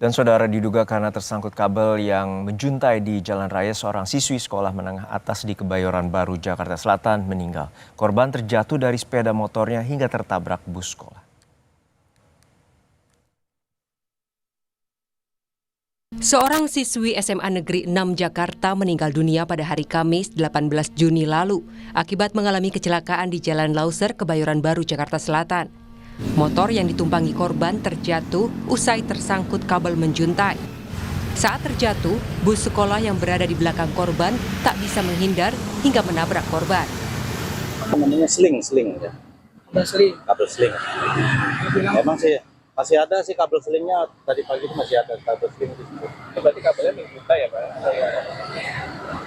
Dan saudara, diduga karena tersangkut kabel yang menjuntai di jalan raya, seorang siswi sekolah menengah atas di Kebayoran Baru, Jakarta Selatan meninggal. Korban terjatuh dari sepeda motornya hingga tertabrak bus sekolah. Seorang siswi SMA Negeri 6 Jakarta meninggal dunia pada hari Kamis 18 Juni lalu akibat mengalami kecelakaan di Jalan Lauser, Kebayoran Baru, Jakarta Selatan. Motor yang ditumpangi korban terjatuh usai tersangkut kabel menjuntai. Saat terjatuh, bus sekolah yang berada di belakang korban tak bisa menghindar hingga menabrak korban. Namanya sling ya. Kabel sling. Memang sih masih ada sih kabel slingnya, tadi pagi itu masih ada kabel sling di situ. Berarti kabelnya menjuntai ya Pak?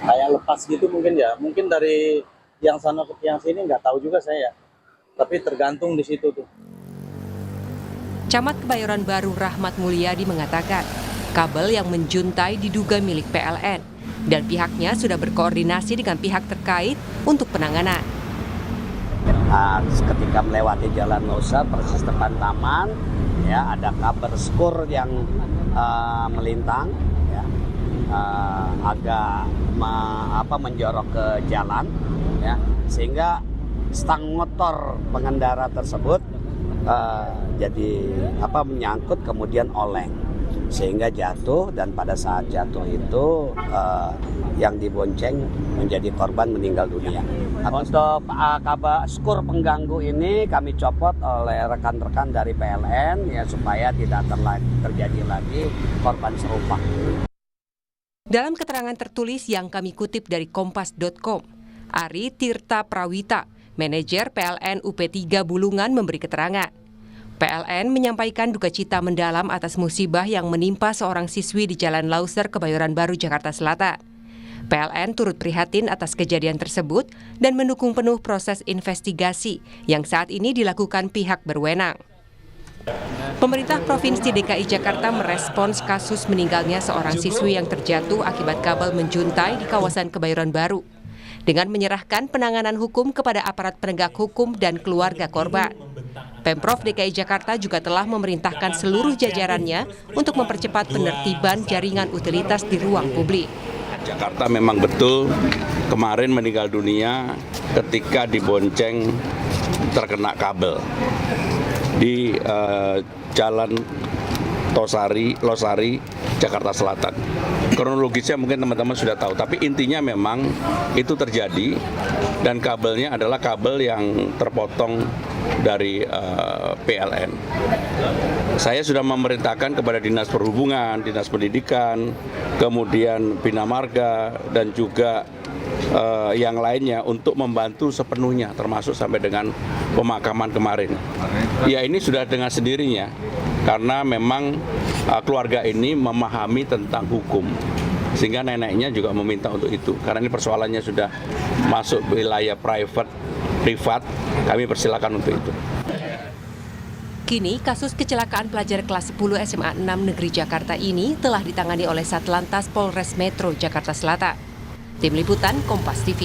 Kayak lepas gitu mungkin ya, mungkin dari yang sana ke yang sini nggak tahu juga saya. Tapi tergantung di situ tuh. Camat Kebayoran Baru Rahmat Mulyadi mengatakan, kabel yang menjuntai diduga milik PLN dan pihaknya sudah berkoordinasi dengan pihak terkait untuk penanganan. Ketika melewati Jalan Lauser persis depan taman, ya ada kabel skor yang melintang, ya, agak menjorok ke jalan, ya, sehingga stang motor pengendara tersebut menyangkut kemudian oleng sehingga jatuh, dan pada saat jatuh itu yang dibonceng menjadi korban meninggal dunia. Untuk kabel skor pengganggu ini kami copot oleh rekan-rekan dari PLN ya supaya tidak terjadi lagi korban serupa. Dalam keterangan tertulis yang kami kutip dari kompas.com, Ari Tirta Prawita, manajer PLN UP3 Bulungan memberi keterangan. PLN menyampaikan duka cita mendalam atas musibah yang menimpa seorang siswi di Jalan Lauser, Kebayoran Baru, Jakarta Selatan. PLN turut prihatin atas kejadian tersebut dan mendukung penuh proses investigasi yang saat ini dilakukan pihak berwenang. Pemerintah Provinsi DKI Jakarta merespons kasus meninggalnya seorang siswi yang terjatuh akibat kabel menjuntai di kawasan Kebayoran Baru dengan menyerahkan penanganan hukum kepada aparat penegak hukum dan keluarga korban. Pemprov DKI Jakarta juga telah memerintahkan seluruh jajarannya untuk mempercepat penertiban jaringan utilitas di ruang publik. Jakarta memang betul kemarin meninggal dunia ketika dibonceng terkena kabel di Jalan Losari, Jakarta Selatan. Kronologisnya mungkin teman-teman sudah tahu, tapi intinya memang itu terjadi dan kabelnya adalah kabel yang terpotong dari PLN. Saya sudah memerintahkan kepada Dinas Perhubungan, Dinas Pendidikan, kemudian Bina Marga, dan juga yang lainnya untuk membantu sepenuhnya, termasuk sampai dengan pemakaman kemarin. Ya, ini sudah dengan sendirinya, karena memang keluarga ini memahami tentang hukum, sehingga neneknya juga meminta untuk itu. Karena ini persoalannya sudah masuk wilayah privat, kami persilakan untuk itu. Kini, kasus kecelakaan pelajar kelas 10 SMA 6 Negeri Jakarta ini telah ditangani oleh Satlantas Polres Metro Jakarta Selatan. Tim Liputan Kompas TV.